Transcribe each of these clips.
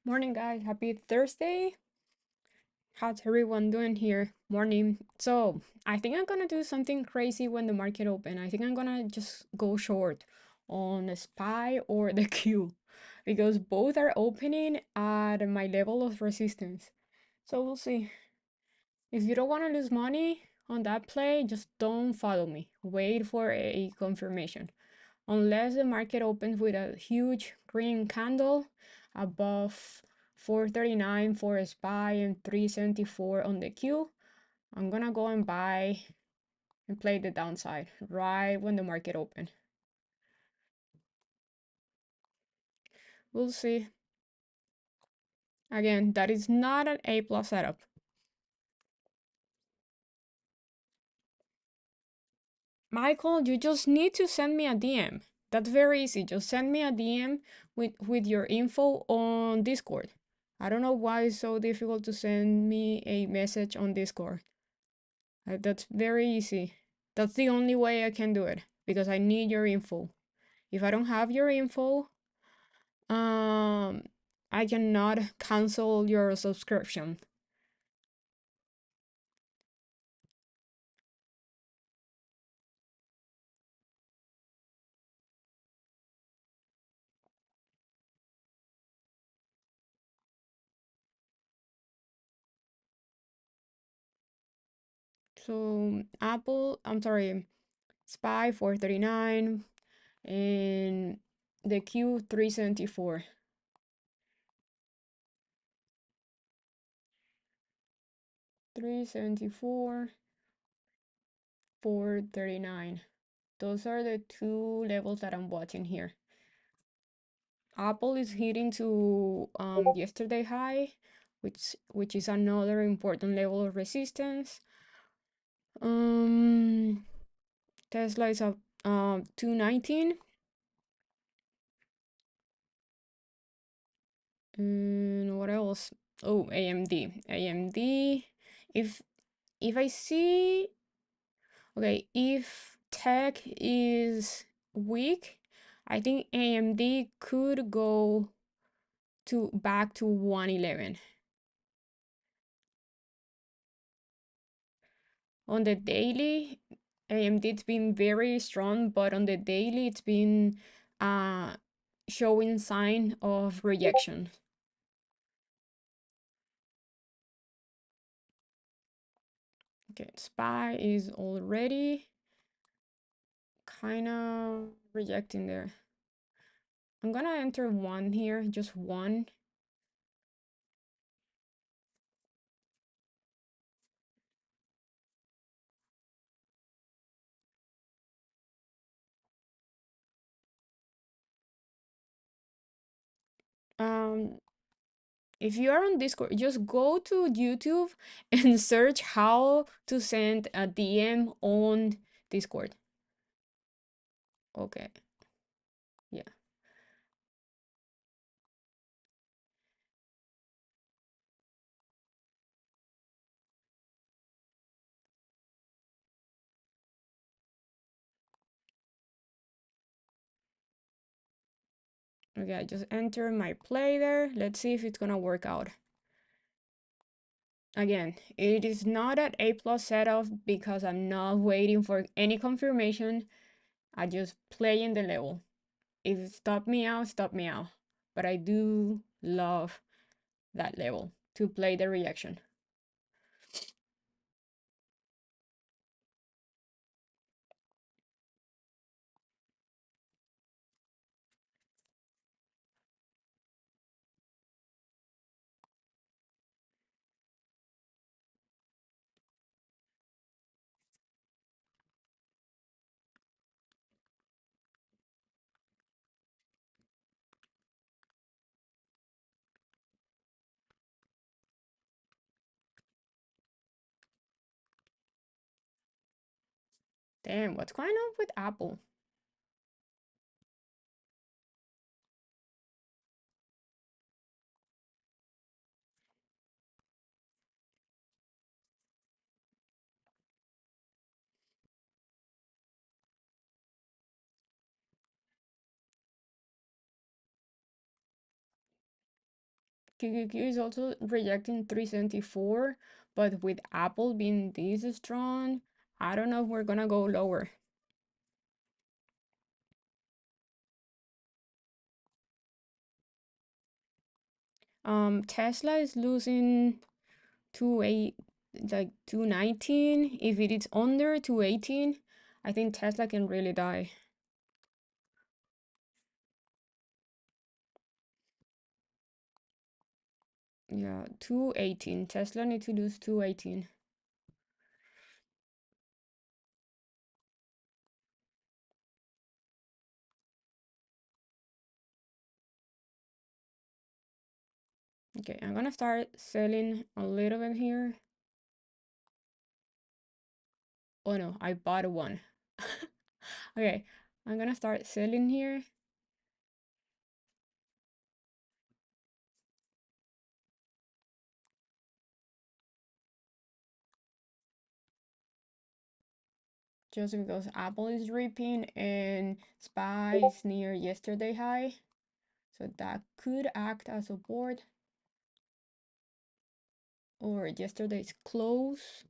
Morning, guys. Happy Thursday. How's everyone doing here? Morning. So, I think I'm gonna do something crazy when the market open. I think I'm gonna just go short on the SPY or the Q because both are opening at my level of resistance. So, we'll see. If you don't want to lose money on that play, just don't follow me. Wait for a confirmation. Unless the market opens with a huge green candle above 439 for a SPY and 374 on the Q, I'm gonna go and buy and play the downside right when the market opens. We'll see. Again, that is not an A plus setup. Michael, you just need to send me a DM. That's very easy. Just send me a DM with your info on Discord. I don't know why it's so difficult to send me a message on Discord. That's very easy. That's the only way I can do it because I need your info. If I don't have your info, um, I cannot cancel your subscription. So Apple, I'm sorry, Spy 439 and the Q 374. 374, 439. Those are the two levels that I'm watching here. Apple is hitting to yesterday high, which is another important level of resistance. Um, Tesla is up 219. And what else? Oh, AMD. AMD. If if I see okay, if tech is weak, I think AMD could go to back to 111. On the daily, AMD's been very strong, but on the daily, it's been uh, showing sign of rejection. Okay, SPY is already kind of rejecting there. I'm gonna enter one here, just one. Um, if you are on Discord, just go to YouTube and search how to send a DM on Discord. Okay, yeah. Okay, I just enter my play there. Let's see if it's gonna work out. Again, it is not an A plus setup because I'm not waiting for any confirmation. I just play in the level. If it stop me out, stop me out. But I do love that level to play the reaction. Damn, what's going on with Apple? QQQ is also rejecting 374, but with Apple being this strong, I don't know if we're gonna go lower. Tesla is losing 28, like 219. If it is under 218, I think Tesla can really die. Yeah, 218. Tesla need to lose 218. Okay, I'm gonna start selling a little bit here. Oh no, I bought one. Okay, I'm gonna start selling here. Just because Apple is ripping and SPY is near yesterday high. So that could act as support or yesterday's close.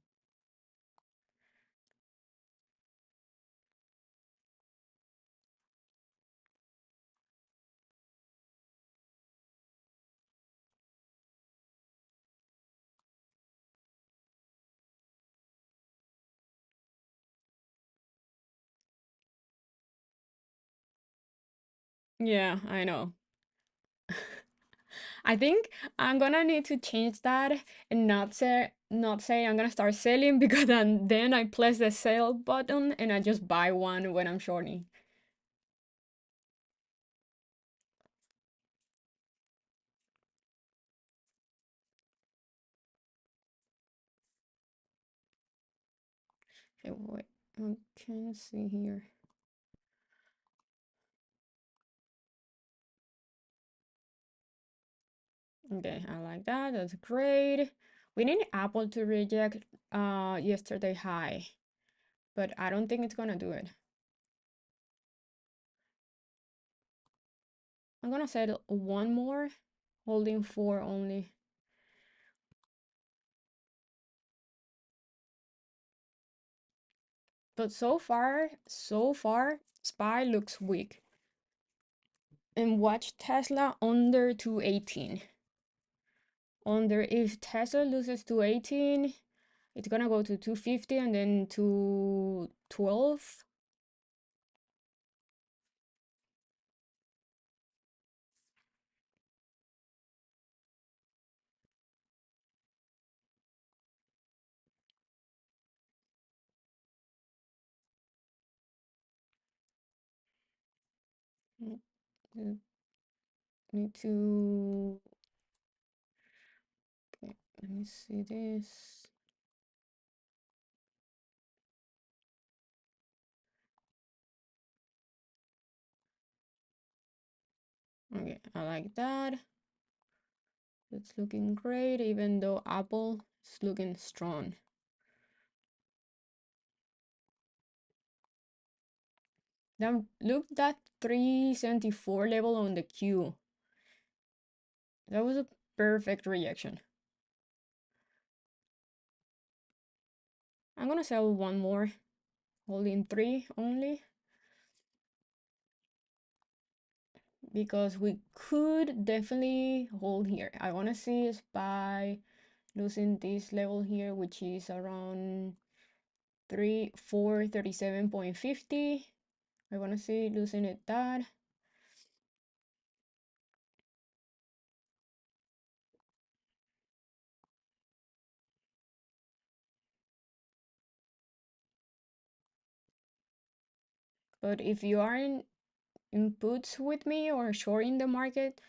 Yeah, I know. I think I'm gonna need to change that and not say I'm gonna start selling because then I press the sell button and I just buy one when I'm shorting. Okay, wait, I can see here. Okay, I like that. That's great. We need Apple to reject yesterday high, but I don't think it's gonna do it. I'm gonna set one more, holding four only. But so far, SPY looks weak. And watch Tesla under 218. Under if Tesla loses 218, it's gonna go to 250 and then 212. Need to. Okay, let me see this. Okay, I like that. It's looking great, even though Apple is looking strong. Now look that 374 level on the Q. That was a perfect reaction. I'm gonna sell one more, holding three only, because we could definitely hold here. I wanna see SPY losing this level here, which is around 437.50. I wanna see losing it that. But if you are in inputs with me or short in the market,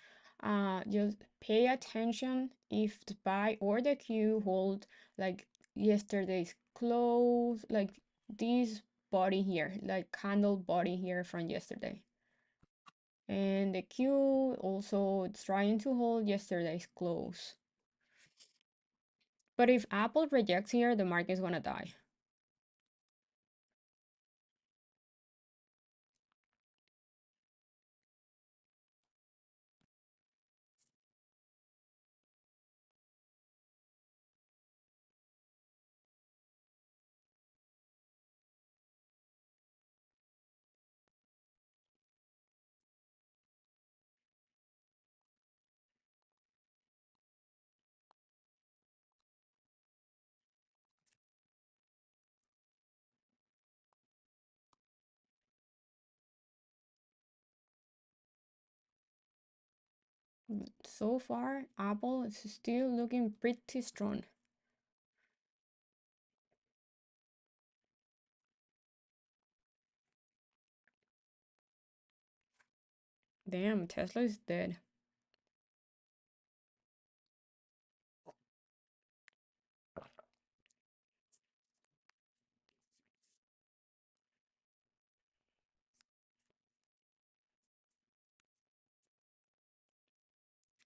just pay attention if the buy or the Q hold like yesterday's close, like this body here, like candle body here from yesterday. And the Q also it's trying to hold yesterday's close. But if Apple rejects here, the market's gonna die. So far, Apple is still looking pretty strong. Damn, Tesla is dead.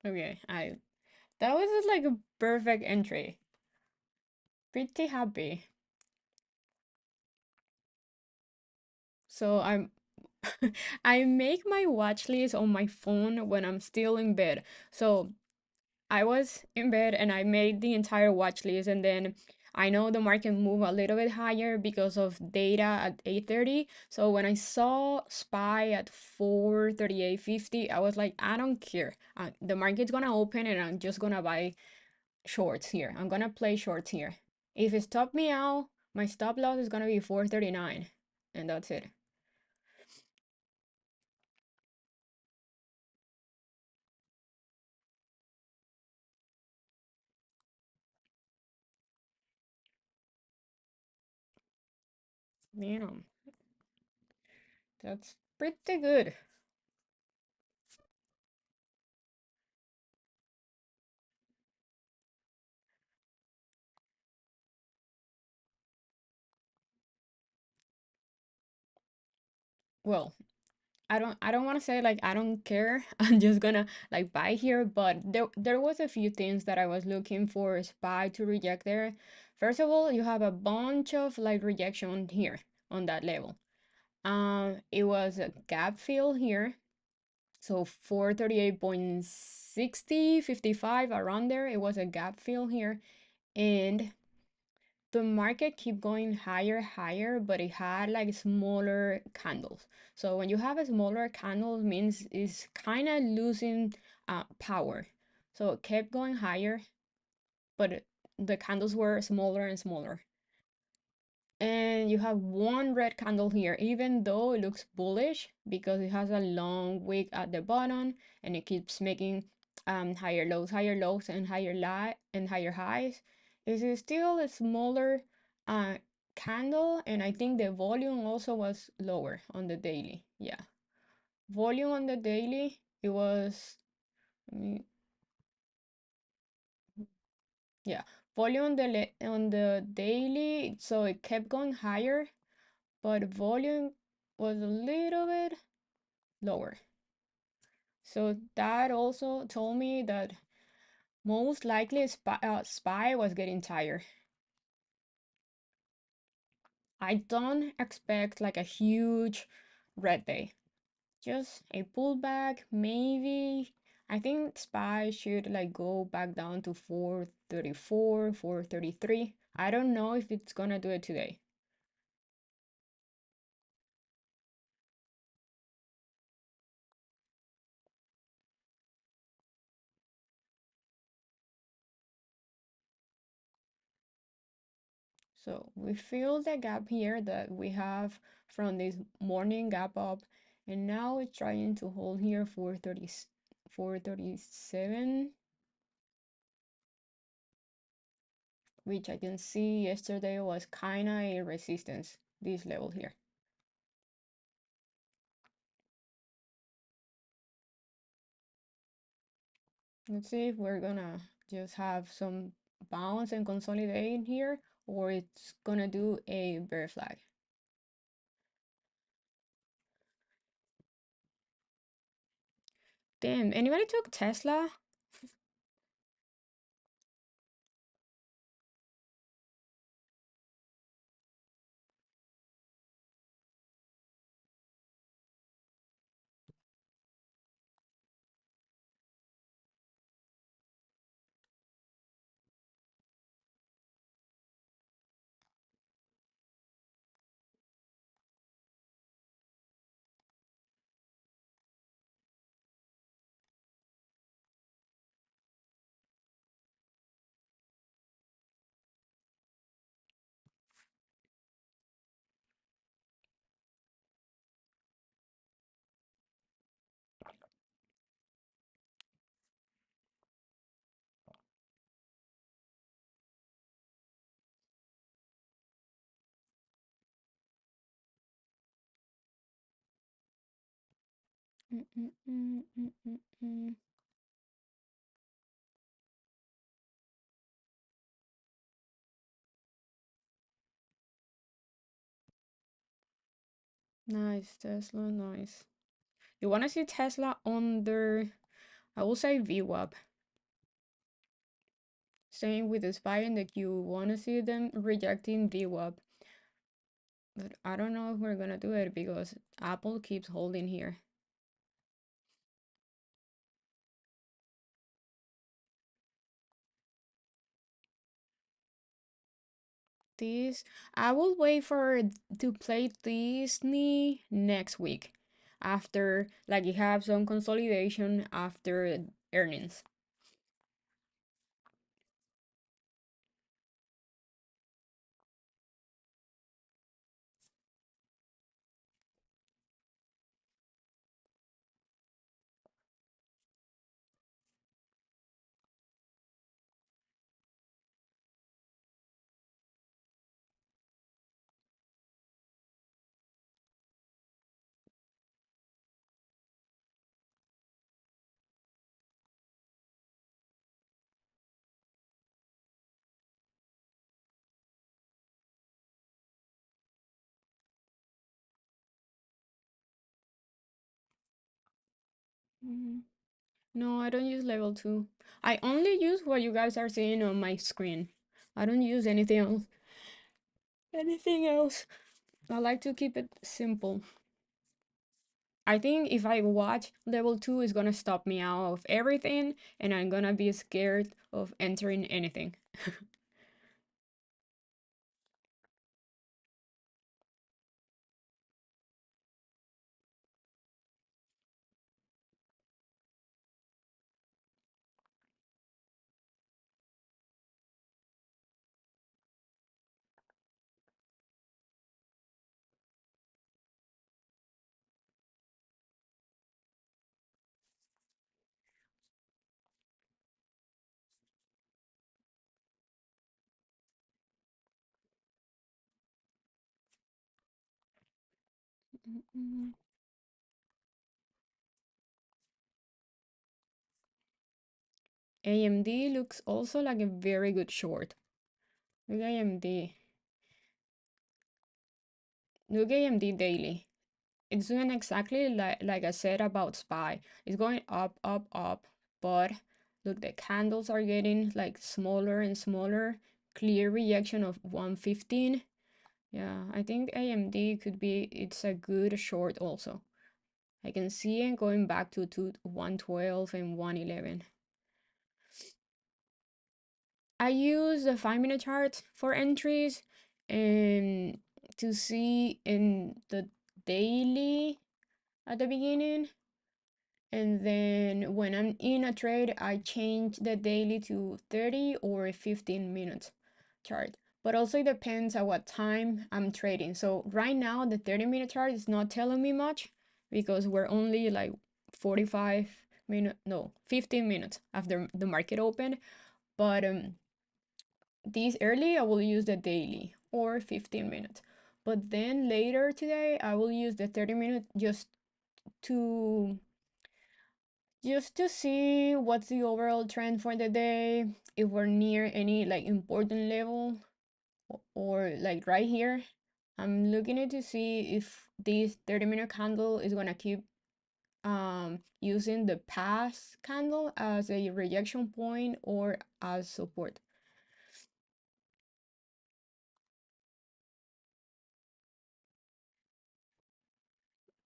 Okay, I that was just like a perfect entry. Pretty happy. So I make my watch list on my phone when I'm still in bed. So I was in bed and I made the entire watch list, and then I know the market move a little bit higher because of data at 8:30. So when I saw SPY at 438.50, I was like, I don't care. The market's gonna open and I'm just gonna buy shorts here. I'm gonna play shorts here. If it stop me out, my stop loss is gonna be 439, and that's it. Damn, that's pretty good. Well, I don't want to say like I don't care. I'm just gonna like buy here, but there was a few things that I was looking for SPY to reject there. First of all, you have a bunch of like rejection here on that level. It was a gap fill here. So 438.60, 55 around there. It was a gap fill here, and the market keep going higher, but it had like smaller candles. So when you have a smaller candle, means it's kind of losing power. So it kept going higher, but the candles were smaller and smaller. And you have one red candle here, even though it looks bullish because it has a long wick at the bottom and it keeps making higher lows, and higher highs. It is still a smaller uh, candle, and I think the volume also was lower on the daily. Yeah, volume on the daily it was. Let me, yeah, volume on the daily, so it kept going higher, but volume was a little bit lower. So that also told me that most likely SPY was getting tired. I don't expect like a huge red day, just a pullback, maybe. I think SPY should like go back down to 434, 433. I don't know if it's gonna do it today. So we fill the gap here that we have from this morning gap up, and now it's trying to hold here for 437, which I can see yesterday was kind of a resistance, this level here. Let's see if we're gonna just have some bounce and consolidate here, or it's gonna do a bear flag. Damn, anybody took Tesla? Mm, mm, mm, mm, mm, mm. Nice, Tesla, nice. You want to see Tesla under, I will say VWAP. Same with Aspire that you want to see them rejecting VWAP. But I don't know if we're gonna do it because Apple keeps holding here. This, I will wait for to play Disney next week after like you have some consolidation after earnings. Mhm. No, I don't use level 2. I only use what you guys are seeing on my screen. I don't use anything else. Anything else. I like to keep it simple. I think if I watch level 2 is gonna stop me out of everything and I'm gonna be scared of entering anything. Mm, AMD looks also like a very good short. Look AMD. Look AMD daily. It's doing exactly like I said about SPY. It's going up, up, up, but look, the candles are getting like smaller and smaller. Clear rejection of 115. Yeah, I think AMD could be, it's a good short also. I can see it going back to 112 and 111. I use the 5 minute chart for entries and to see in the daily at the beginning. And then when I'm in a trade, I change the daily to 30 or 15 minute chart. But also it depends at what time I'm trading. So right now the 30 minute chart is not telling me much because we're only like 45 minutes, no, 15 minutes after the market opened. But this early I will use the daily or 15 minutes. But then later today I will use the 30 minute to just to see what's the overall trend for the day, if we're near any like important level or like right here. I'm looking at to see if this 30 minute candle is gonna keep using the past candle as a rejection point or as support.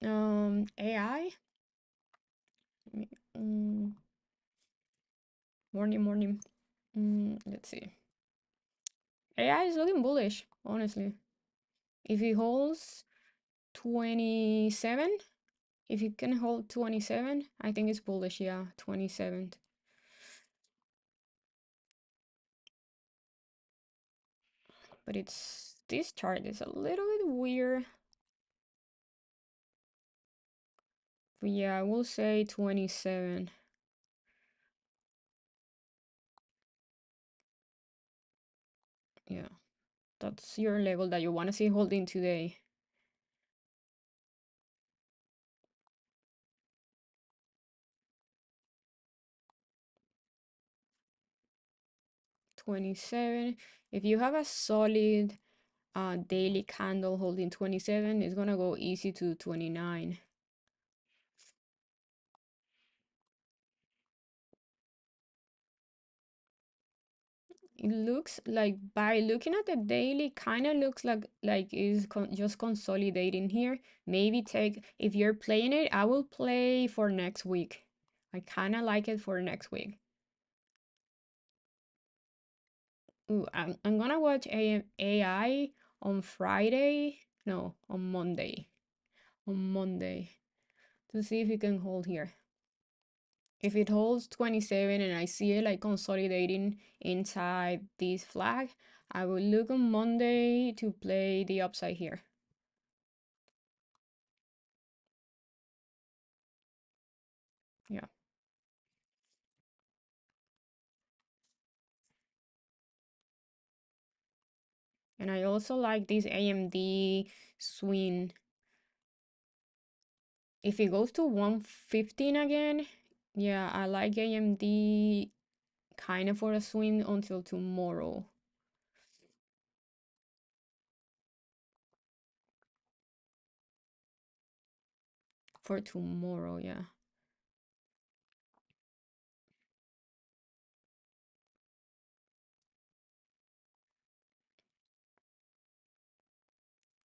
AI. Mm, morning. Let's see. AI is looking bullish, honestly. If it holds 27, if it can hold 27, I think it's bullish, yeah, 27. But it's, this chart is a little bit weird. But yeah, I will say 27. Yeah, that's your level that you want to see holding today. 27. If you have a solid daily candle holding 27, it's gonna go easy to 29. It looks like, by looking at the daily, kind of looks like is just consolidating here. Maybe take, if you're playing it, I will play for next week. I kind of like it for next week. Ooh, I'm gonna watch AI on Friday. No, on Monday. On Monday to see if it can hold here. If it holds 27 and I see it like consolidating inside this flag, I will look on Monday to play the upside here. Yeah. And I also like this AMD swing. If it goes to 115 again, yeah, I like AMD kind of for a swing until tomorrow. For tomorrow, yeah.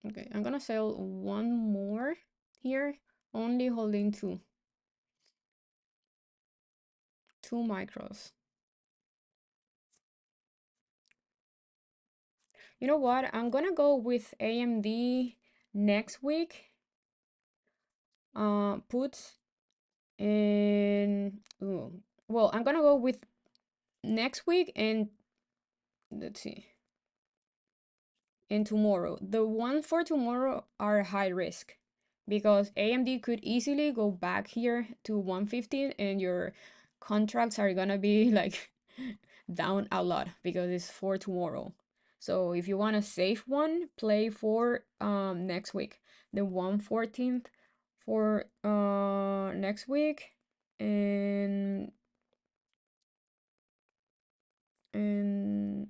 Okay, I'm gonna sell one more here, only holding two micros. You know what? I'm gonna go with AMD next week. Puts and ooh, well, I'm gonna go with next week and let's see, and tomorrow. The ones for tomorrow are high risk because AMD could easily go back here to 115 and your contracts are gonna be like down a lot because it's for tomorrow. So if you want a safe one, play for next week. The 114th for next week and and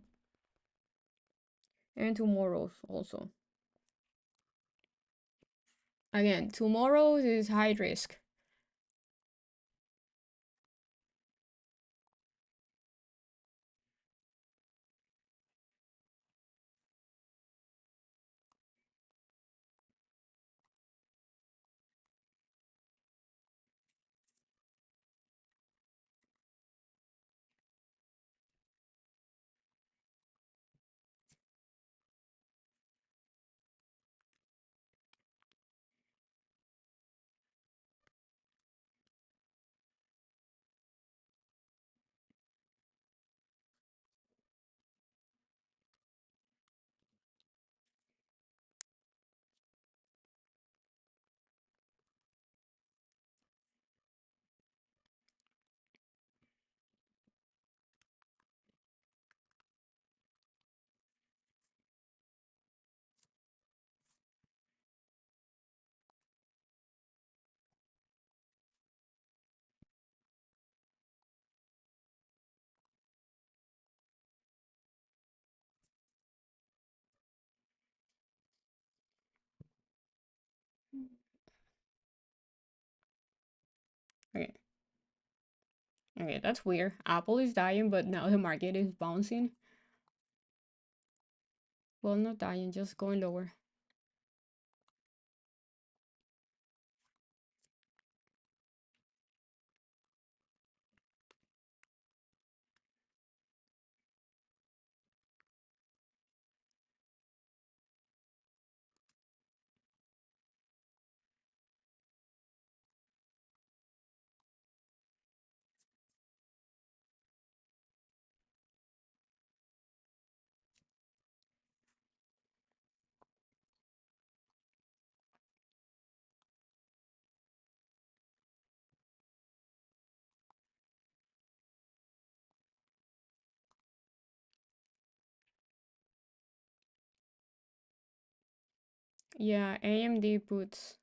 and tomorrow's also. Again, tomorrow's is high risk. Okay. Okay, that's weird. Apple is dying, but now the market is bouncing. Well, not dying, just going lower. Yeah, AMD puts.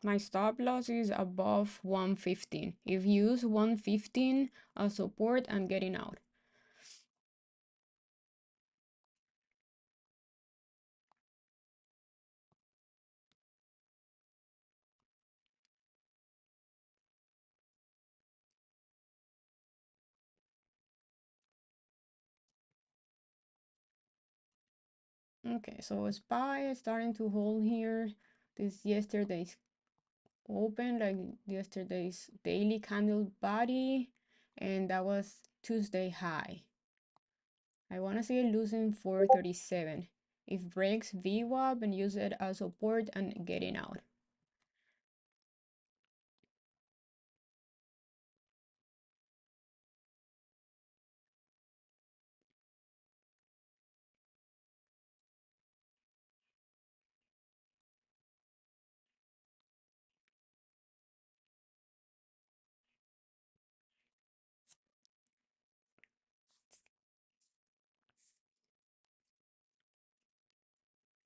My stop loss is above 115. If you use 115 as support, I'm getting out. Okay, so SPY is starting to hold here. This yesterday's open, like yesterday's daily candle body, and that was Tuesday high. I want to see it losing 437. If breaks VWAP and use it as support and getting out.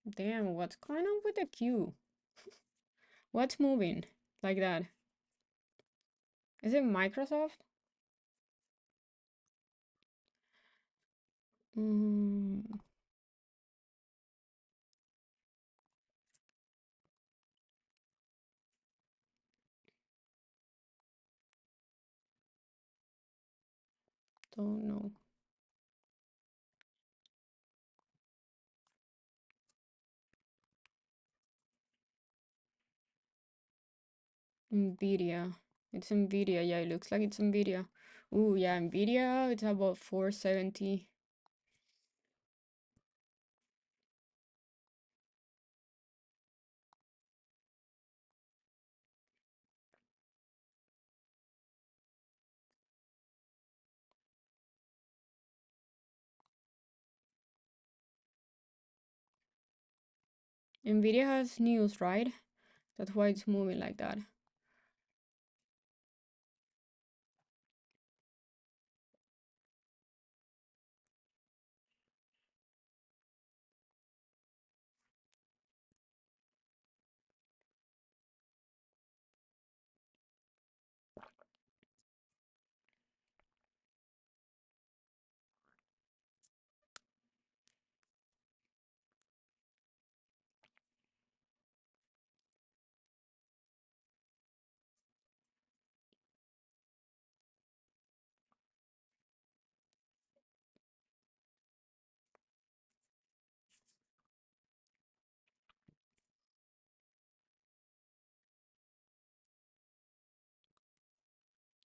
Damn, what's going on with the Q? What's moving like that? Is it Microsoft? Mm, don't know. Nvidia. It's Nvidia. Yeah, it looks like it's Nvidia. Ooh, yeah, Nvidia. It's about 470. Nvidia has news, right? That's why it's moving like that.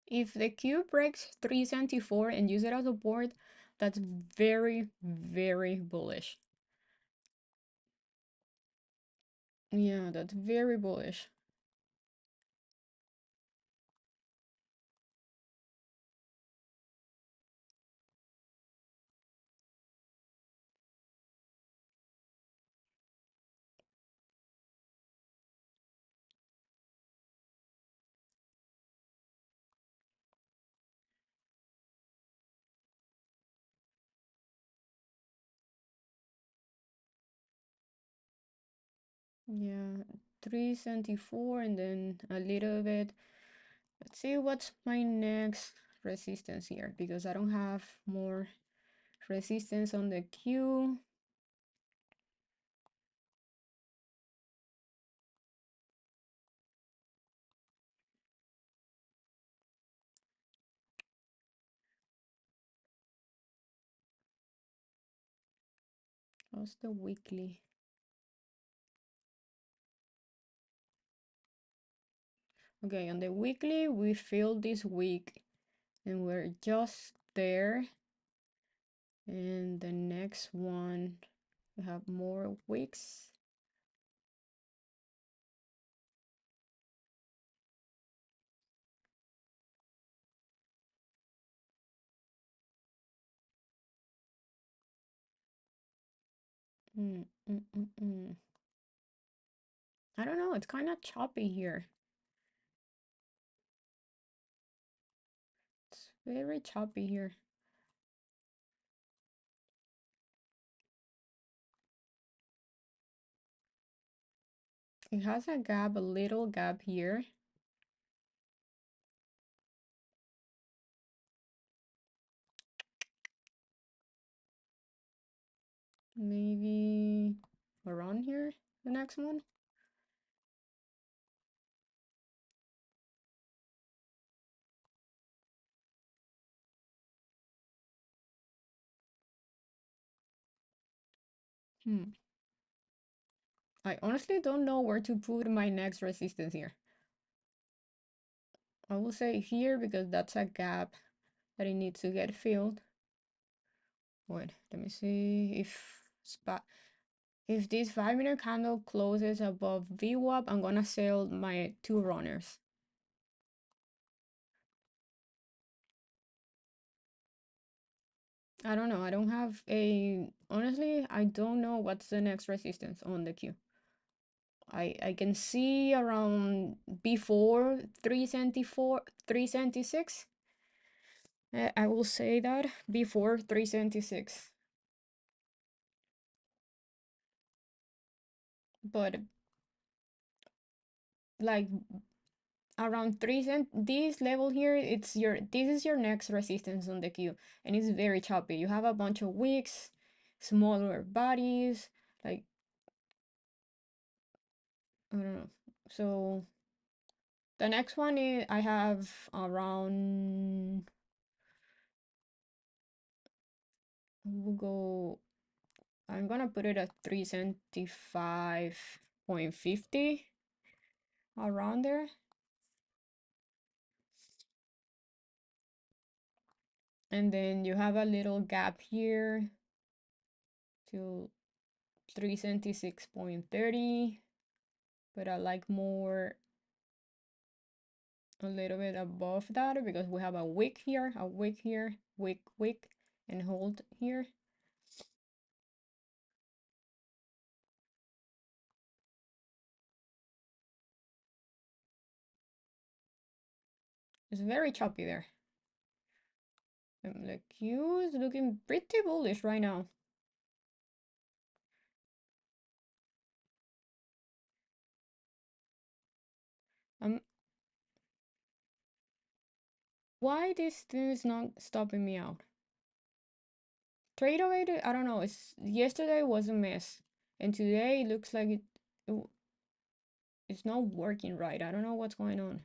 If the Q breaks 374 and use it as support, that's very, very bullish. Yeah, that's very bullish. Yeah, 374 and then a little bit. Let's see what's my next resistance here because I don't have more resistance on the Q. What's the weekly? Okay, on the weekly, we filled this week and we're just there. And the next one, we have more weeks. Mm, mm, mm, mm. I don't know, it's kind of choppy here. It's very choppy here. It has a gap, a little gap here. Maybe around here, the next one. Hmm. I honestly don't know where to put my next resistance here. I will say here because that's a gap that it needs to get filled. Wait, let me see if this 5 minute candle closes above VWAP, I'm gonna sell my two runners. I don't know. I don't have a honestly, I don't know what's the next resistance on the queue. I can see around before 374, 376. I will say that before 376. But like around 3 cent this level here, this is your next resistance on the queue, and it's very choppy. You have a bunch of wicks, smaller bodies, like I don't know. So the next one is I have around we'll go I'm gonna put it at 375.50 around there. And then you have a little gap here to 376.30, but I like more a little bit above that because we have a wick here, wick, and hold here. It's very choppy there. And the Q is looking pretty bullish right now. Um, why this thing is not stopping me out? Trade away, I don't know. Yesterday was a mess, and today it looks like it's not working right. I don't know what's going on.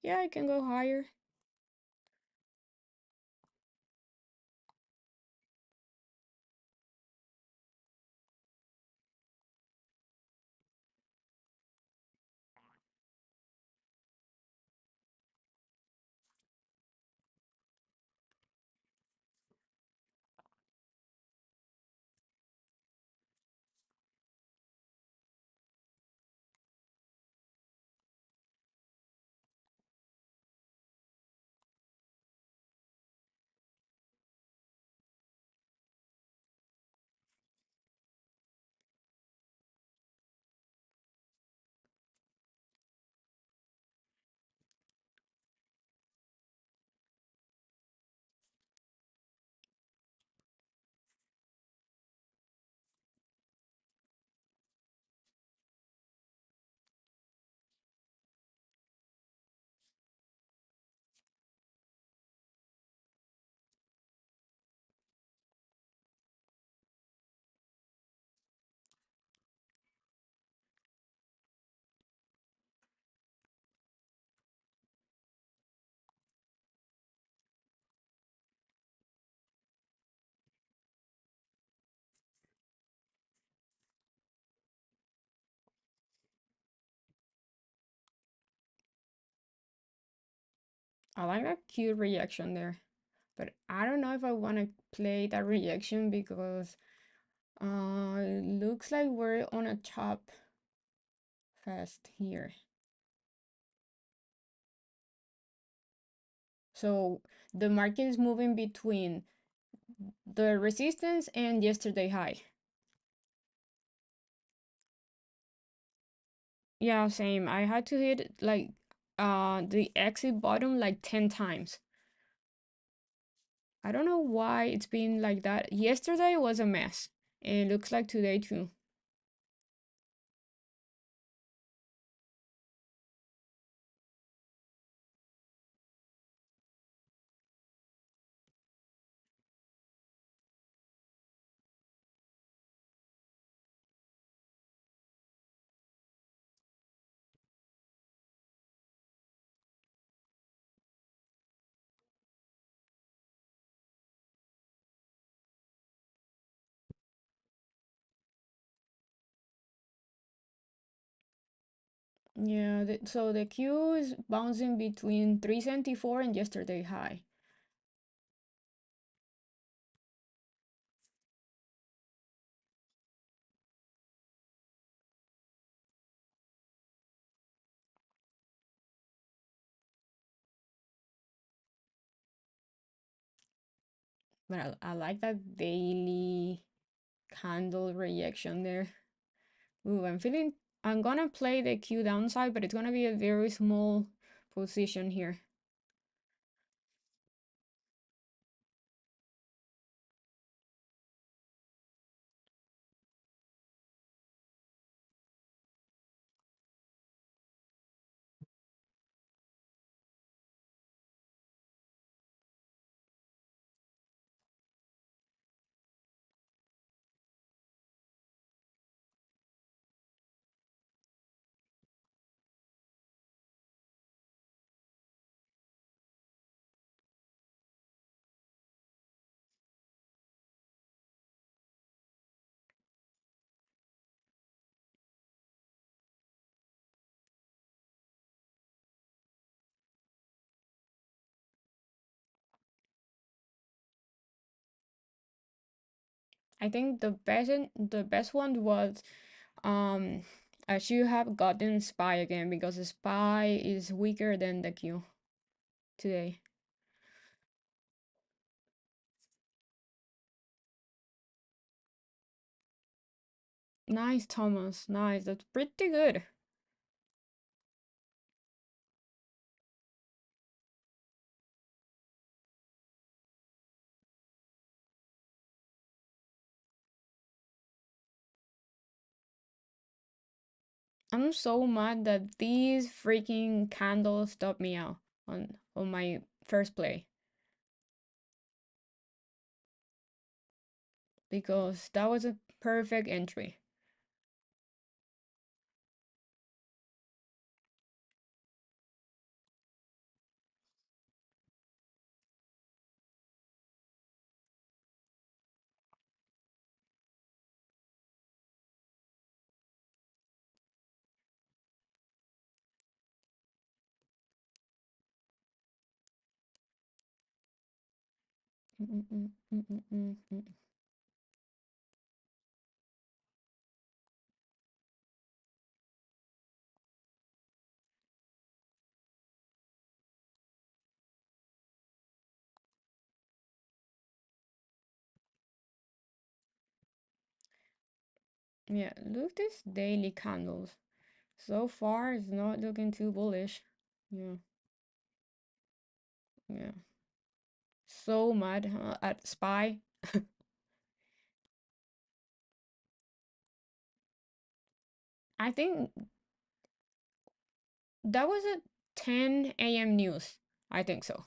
Yeah, I can go higher. I like that cute reaction there, but I don't know if I want to play that reaction because it looks like we're on a chop fast here. So the market is moving between the resistance and yesterday high. Yeah, same. I had to hit like the exit button like 10 times. I don't know why it's been like that. Yesterday was a mess. And it looks like today too. Yeah, so the Q is bouncing between 374 and yesterday high. But I like that daily candle reaction there. Ooh, I'm gonna play the Q downside, but it's gonna be a very small position here. I think the best one was um I should have gotten Spy again because the Spy is weaker than the Q today. Nice, Thomas. Nice. That's pretty good. I'm so mad that these freaking candles stopped me out on my first play because that was a perfect entry. Mm, mm, mm, mm, mm, mm, mm. Yeah, look this daily candles. So far, it's not looking too bullish. Yeah, yeah. So mad at Spy. I think that was at 10 a.m. news. I think so.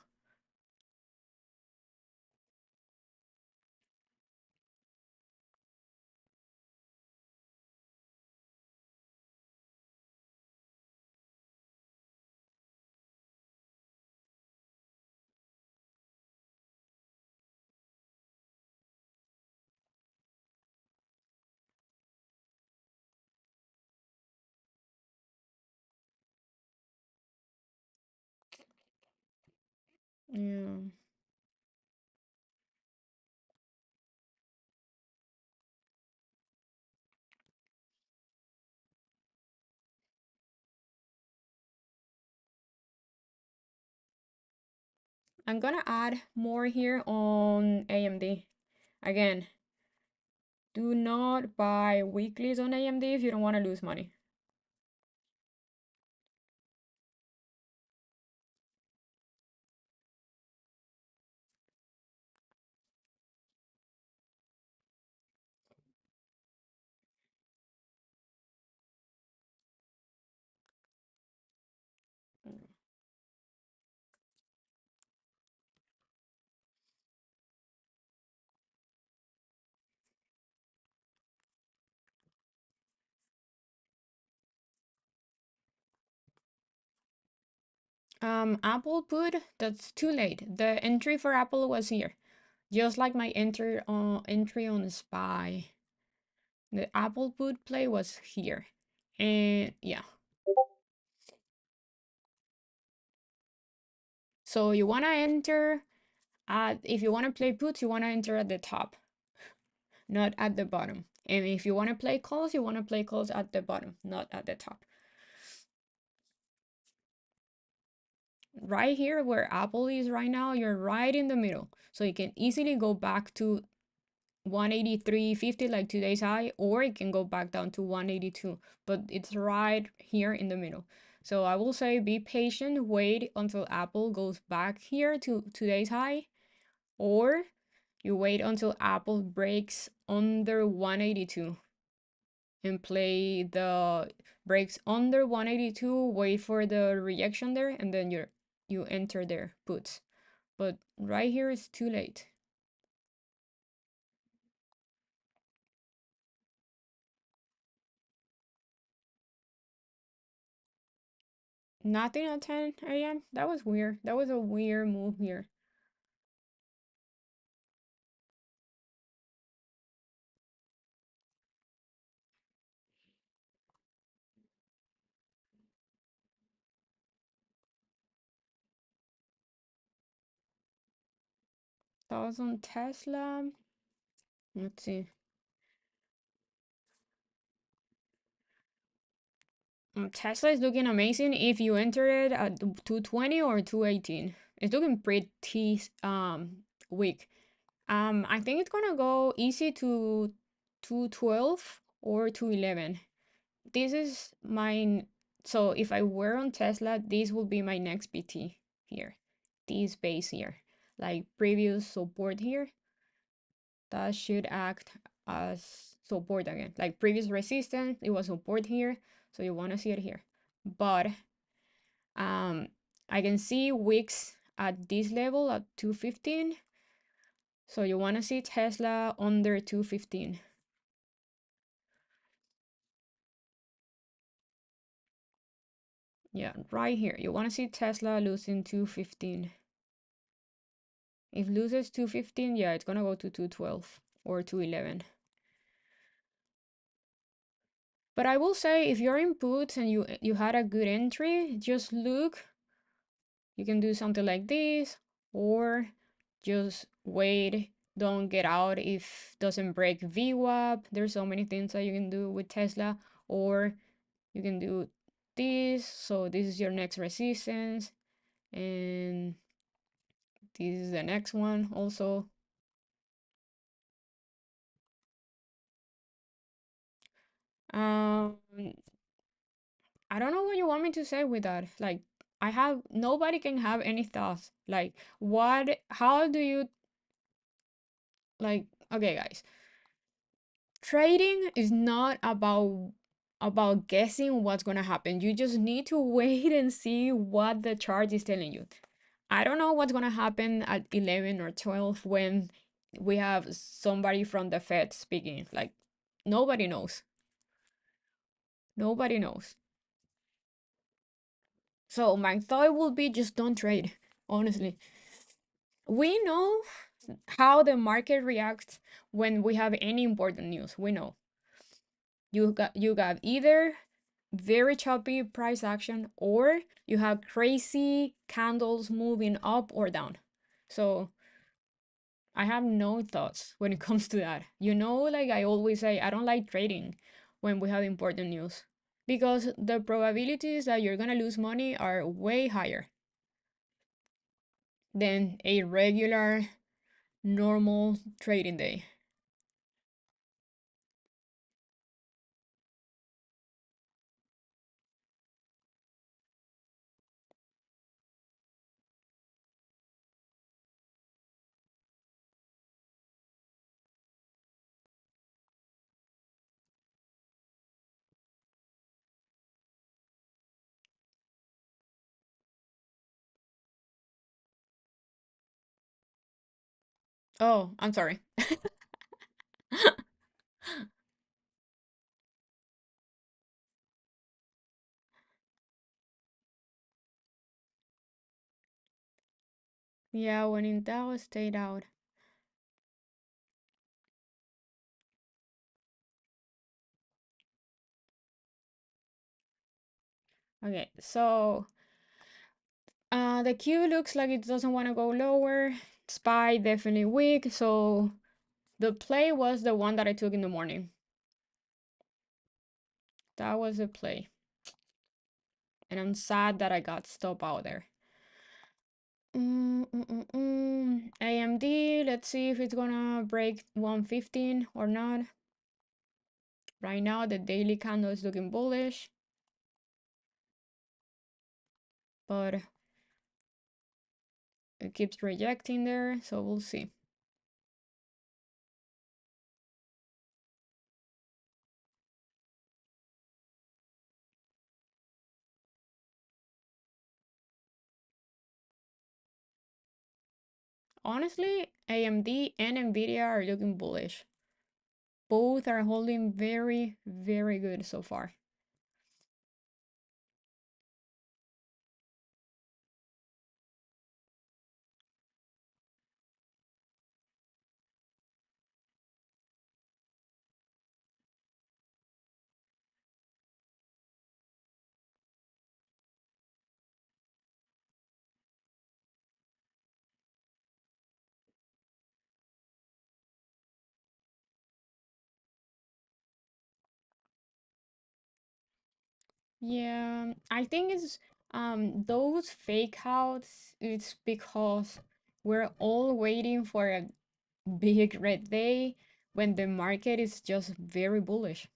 Yeah. I'm gonna add more here on AMD. Again, do not buy weeklies on AMD if you don't want to lose money. Apple put, that's too late. The entry for Apple was here. Just like my entry on Spy. The Apple put play was here. And yeah. So you wanna enter at, if you wanna play puts, you wanna enter at the top, not at the bottom. And if you wanna play calls, you wanna play calls at the bottom, not at the top. Right here where Apple is right now, you're right in the middle. So you can easily go back to 183.50 like today's high, or it can go back down to 182, but it's right here in the middle. So I will say be patient, wait until Apple goes back here to today's high, or you wait until Apple breaks under 182 and play the breaks under 182, wait for the rejection there, and then you enter their puts. But right here is too late. Nothing at 10 a.m. That was weird. That was a weird move here. That was on Tesla. Let's see. Tesla is looking amazing if you enter it at 220 or 218. It's looking pretty weak. I think it's gonna go easy to 212 or 211. This is my, so if I were on Tesla, this will be my next BT here. This base here. Like previous support here. That should act as support again. Like previous resistance, it was support here. So you wanna see it here. But um I can see wicks at this level at 215. So you wanna see Tesla under 215. Yeah, right here. You want to see Tesla losing 215. If loses 215, yeah, it's going to go to 212 or 211. But I will say if you're in puts and you had a good entry, just look. You can do something like this or just wait. Don't get out if doesn't break VWAP. There's so many things that you can do with Tesla, or you can do this. So this is your next resistance, and this is the next one also. Um, I don't know what you want me to say with that. Like, I have nobody can have any thoughts. Like, what? How do you like? Okay, guys, trading is not about guessing what's gonna happen. You just need to wait and see what the chart is telling you. I don't know what's gonna happen at 11 or 12 when we have somebody from the Fed speaking. Like, nobody knows. Nobody knows. So my thought would be just don't trade, honestly. We know how the market reacts when we have any important news. We know. You got either very choppy price action or you have crazy candles moving up or down. So I have no thoughts when it comes to that. Like I always say, I don't like trading when we have important news because the probabilities that you're gonna lose money are way higher than a regular normal trading day. Oh, I'm sorry. Yeah, when in doubt, stayed out. Okay, so the Q looks like it doesn't want to go lower. SPY definitely weak, so the play was the one that I took in the morning. That was a play. And I'm sad that I got stopped out there. AMD, let's see if it's gonna break 115 or not. Right now, the daily candle is looking bullish, but it keeps rejecting there, so we'll see. Honestly, AMD and Nvidia are looking bullish. Both are holding very, very good so far. Yeah, I think it's those fake outs, it's because we're all waiting for a big red day when the market is just very bullish.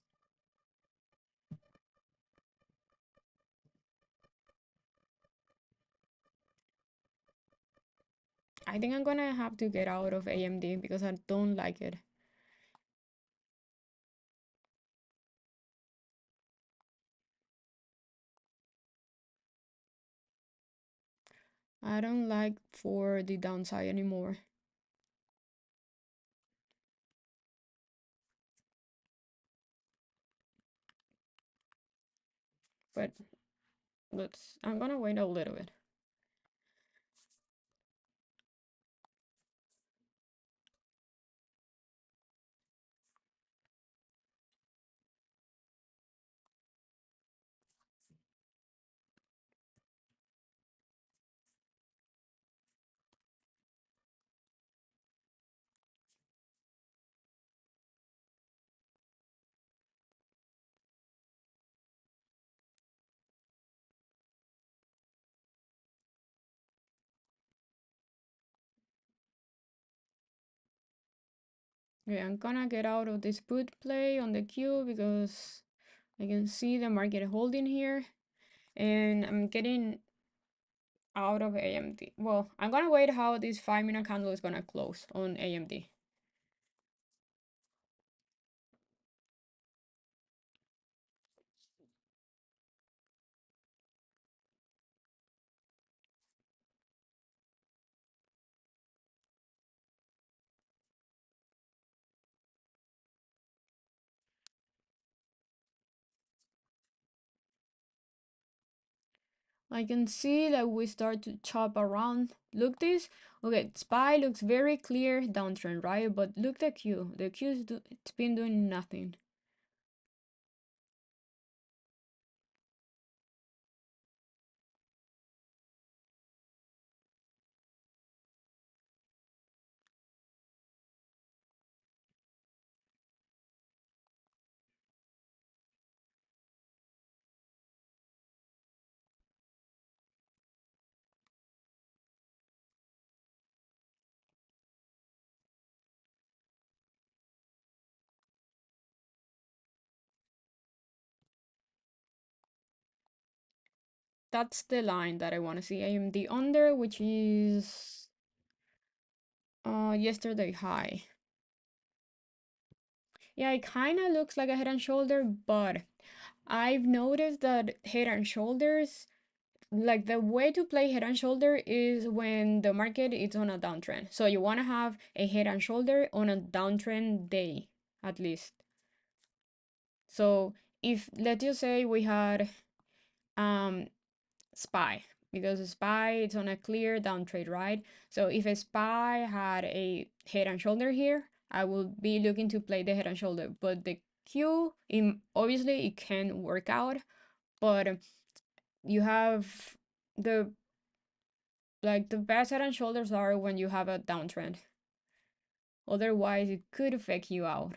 I think I'm gonna have to get out of AMD because I don't like it. I don't like for the downside anymore. But I'm gonna wait a little bit. Okay, I'm gonna get out of this put play on the Q because I can see the market holding here and I'm getting out of AMD. Well, I'm gonna wait how this 5 minute candle is gonna close on AMD. I can see that we start to chop around. Look this. Okay, SPY looks very clear downtrend, right? But look the Q. The Q it's been doing nothing. That's the line that I want to see AMD under, which is yesterday high. Yeah, it kind of looks like a head and shoulder, but I've noticed that head and shoulders, like the way to play head and shoulder is when the market is on a downtrend. So you want to have a head and shoulder on a downtrend day, at least. So if let's just say we had um SPY because SPY it's on a clear downtrend, right? So if a SPY had a head and shoulder here, I will be looking to play the head and shoulder. But the Q, obviously it can work out, but you have the like the best head and shoulders are when you have a downtrend. Otherwise, it could affect you out.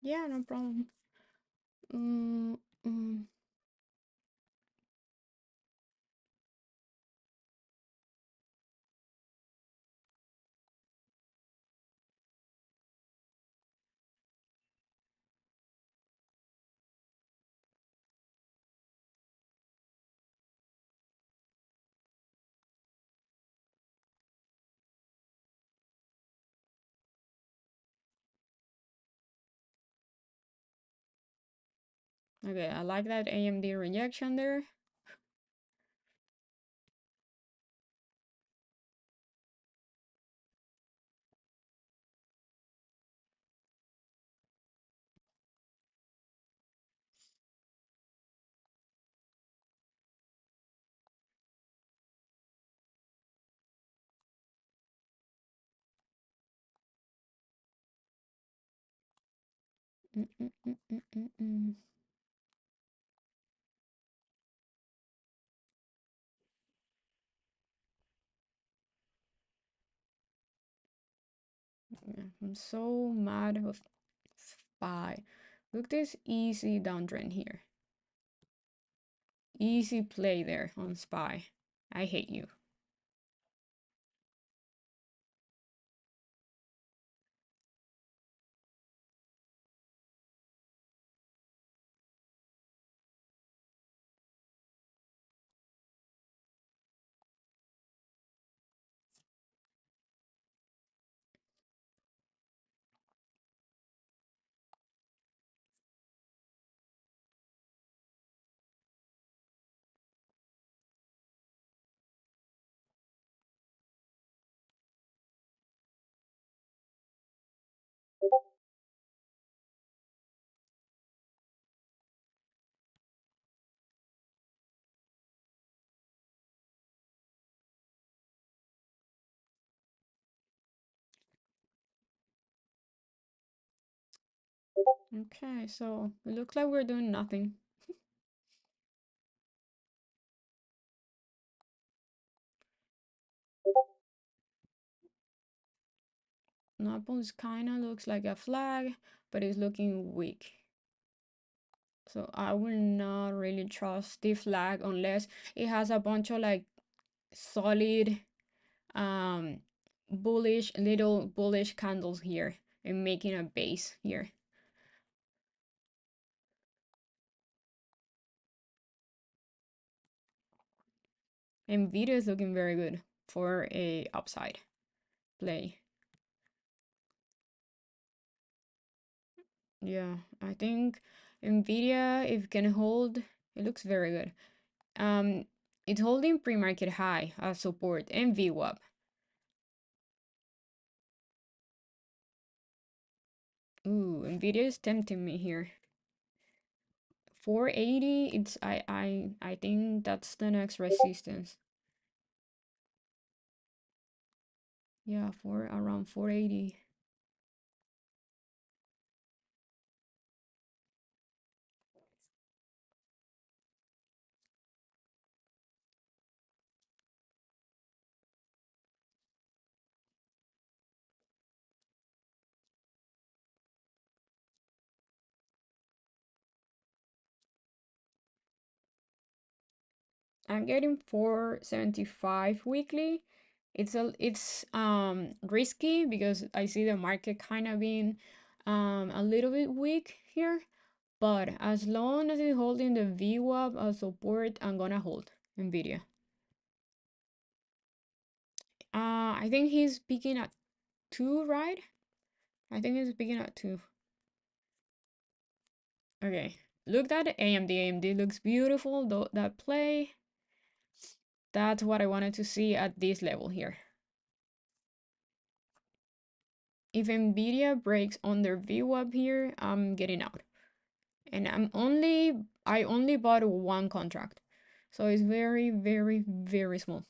Yeah, no problem. Mm, mm. Okay, I like that AMD rejection there. Mm, mm, mm, mm, mm, mm. Yeah, I'm so mad with SPY. Look this easy downtrend here. Easy play there on SPY. I hate you. Okay, so it looks like we're doing nothing. Naples kinda looks like a flag, but it's looking weak. So I will not really trust the flag unless it has a bunch of like solid um bullish little bullish candles here and making a base here. Nvidia is looking very good for a upside play. Yeah, I think Nvidia if it can hold, it looks very good. Um, it's holding pre-market high as support and VWAP. Ooh, Nvidia is tempting me here. 480, it's I think that's the next resistance. Yeah, for around 480. I'm getting 475 weekly. It's risky because I see the market kind of being a little bit weak here, but as long as it's holding the VWAP support, I'm gonna hold Nvidia. I think he's peaking at 2, right? I think he's peaking at 2. Okay. Look at AMD. AMD looks beautiful. Though that play, that's what I wanted to see at this level here. If Nvidia breaks under VWAP here, I'm getting out. And I only bought one contract. So it's very, very, very small.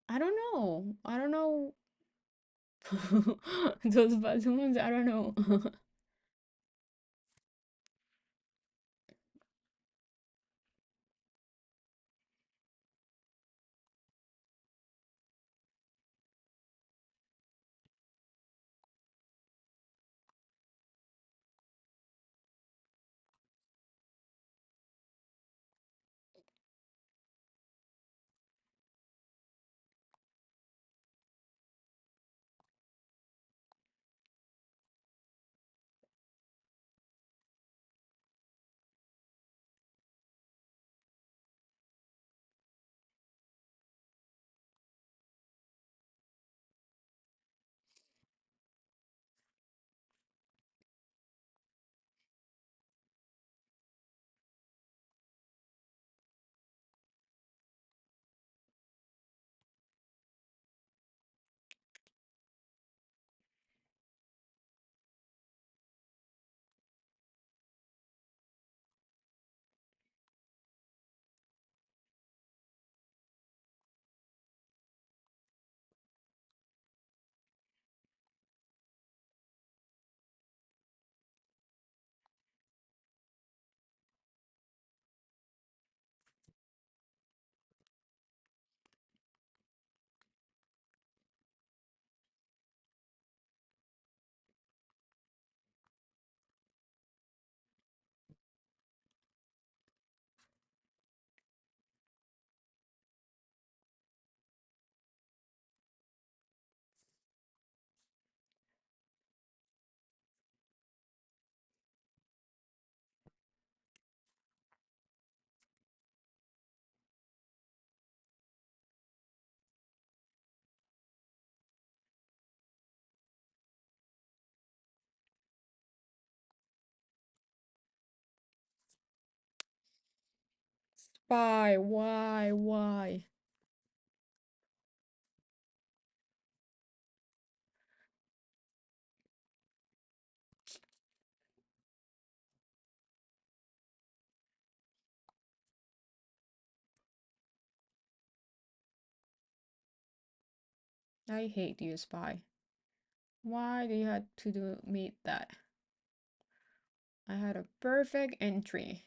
I don't know. I don't know. Those balloons, I don't know. Why? Why? Why? I hate you, Spy. Why do you have to do me that? I had a perfect entry.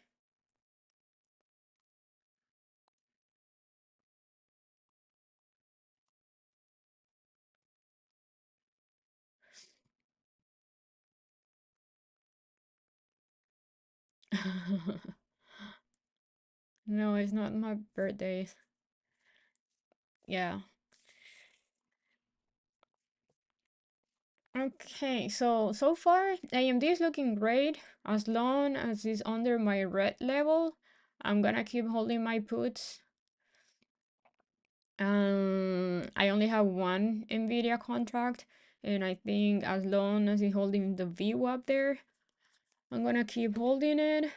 No, it's not my birthday. Yeah. Okay, so far AMD is looking great. As long as it's under my red level, I'm gonna keep holding my puts. I only have one Nvidia contract, and I think as long as it's holding the VWAP there, I'm gonna keep holding it.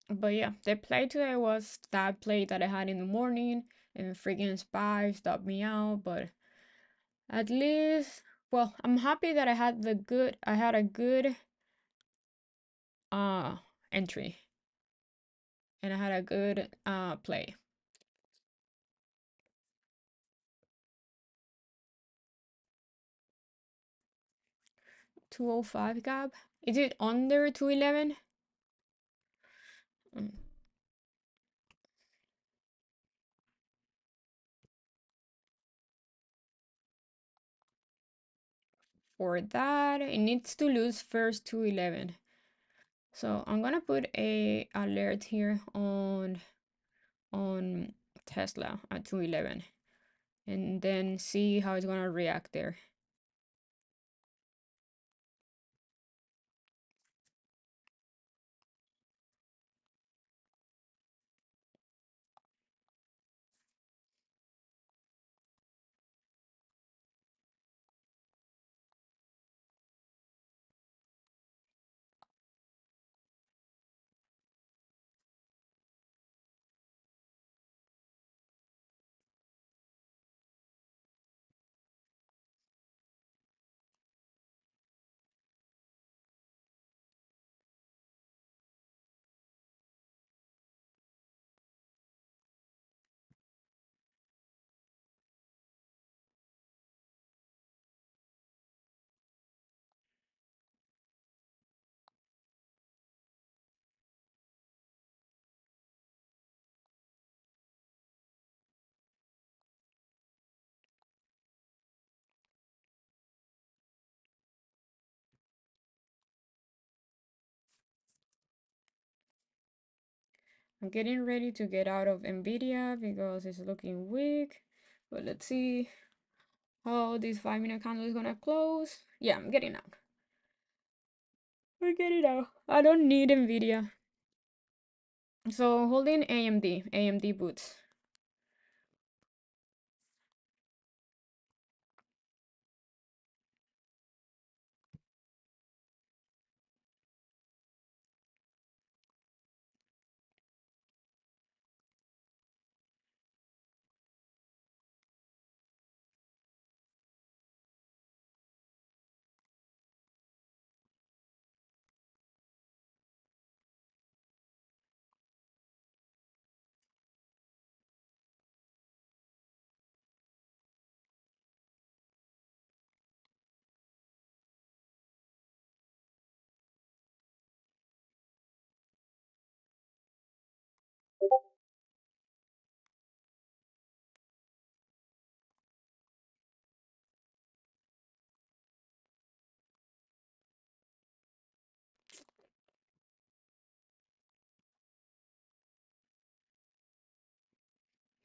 But yeah, the play today was that play that I had in the morning, and freaking spy stopped me out. But at least, well, I'm happy that I had a good uh entry, and I had a good play. 205 gap. Is it under 211? Mm. For that, it needs to lose first 211. So I'm gonna put a alert here on Tesla at 211, and then see how it's gonna react there. I'm getting ready to get out of Nvidia because it's looking weak. But let's see how this 5 minute candle is gonna close. Yeah, I'm getting out. We're getting out. I don't need Nvidia. So holding AMD boots.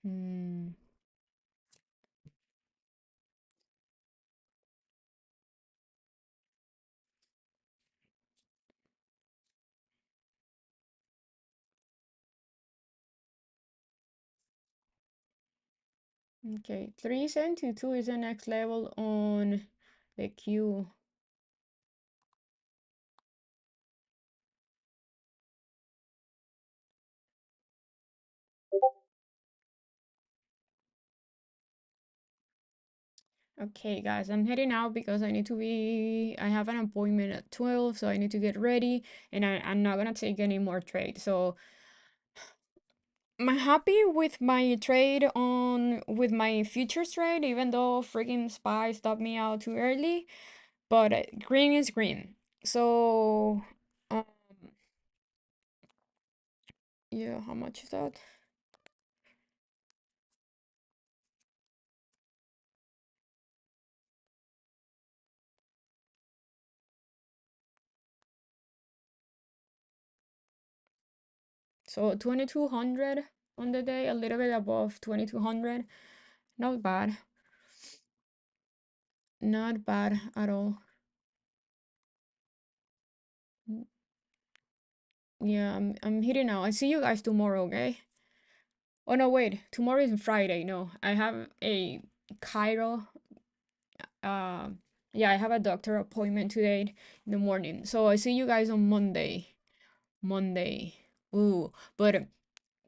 Hmm. Okay, 372 is the next level on the queue. Okay, guys, I'm heading out because I have an appointment at 12, so I need to get ready, and I'm not gonna take any more trade. So I'm happy with my trade with my futures trade, even though freaking SPY stopped me out too early. But green is green. So, um, yeah, how much is that? So 2200 on the day, a little bit above 2200. Not bad. Not bad at all. Yeah, I'm hitting out. I see you guys tomorrow, okay? Oh no, wait. Tomorrow is Friday. No, I have a Cairo. Uh, yeah, I have a doctor appointment today in the morning. So I see you guys on Monday. Monday. Ooh, but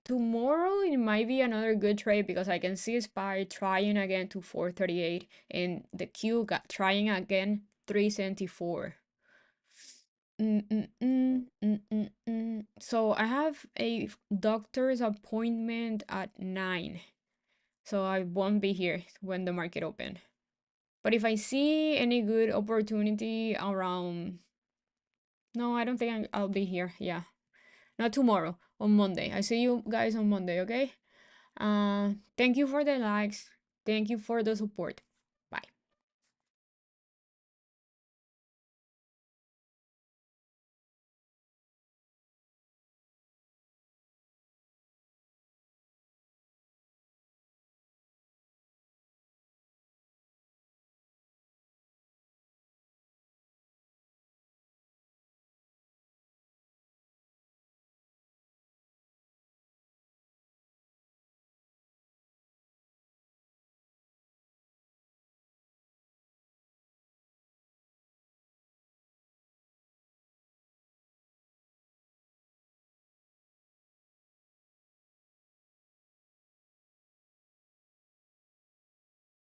tomorrow it might be another good trade because I can see SPY trying again to 438 and the Q got trying again 374. So I have a doctor's appointment at 9. So I won't be here when the market open. But if I see any good opportunity around, no, I don't think I'll be here. Yeah, not tomorrow, on Monday. I see you guys on Monday, okay? Thank you for the likes. Thank you for the support.